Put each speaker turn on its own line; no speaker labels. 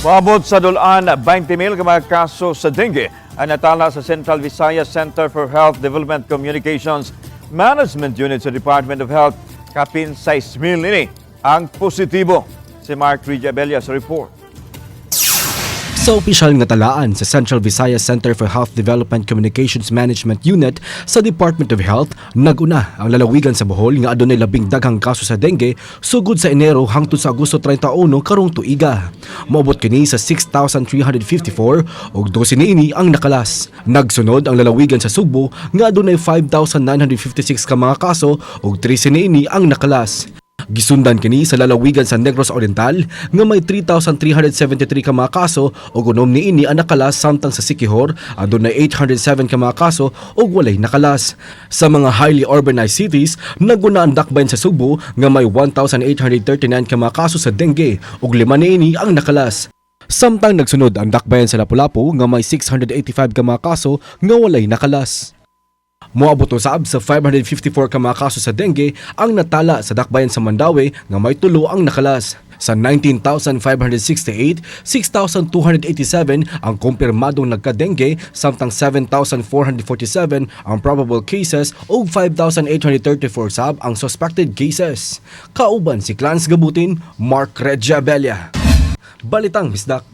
Moabut sa Dul-an, 20,000 ka mga kaso sa dengue ang natala sa Central Visayas Center for Health Development Communications Management Unit sa Department of Health. Kapin 6,000 ini ang positibo. Si Mark Rijabella sa report.
Sa opisyal nga talaan sa Central Visayas Center for Health Development Communications Management Unit sa Department of Health, naguna ang lalawigan sa Bohol nga adunay labing daghang kaso sa dengue sugod sa Enero hangtod sa Agosto 31 karong tuiga. Moabot kini sa 6,354 ug 12 niini ang nakalas. Nagsunod ang lalawigan sa Sugbo nga adunay 5,956 ka mga kaso ug 13 niini ang nakalas. Gisundan kini sa lalawigan sa Negros Oriental nga may 3,373 ka mga kaso ug 6 niini ang nakalas, samtang sa Siquijor adunay 807 ka mga kaso ug walay nakalas. Sa mga highly urbanized cities, naguna ang dakbayan sa Subo nga may 1,839 ka mga kaso sa dengue ug 5 niini ang nakalas. Samtang nagsunod ang dakbayan sa Lapu-Lapu nga may 685 ka mga kaso nga walay nakalas. Moabot usab sa 554 ka mga kaso sa dengue ang natala sa dakbayan sa Mandaue nga may 3 ang nakalas. Sa 19,568, 6,287 ang kumpirmadong nagka-dengue, samtang 7,447 ang probable cases ug 5,834 sab ang suspected cases. Kauban si Clarence Gabutin, Mark Rijabella. Balitang Bisdak.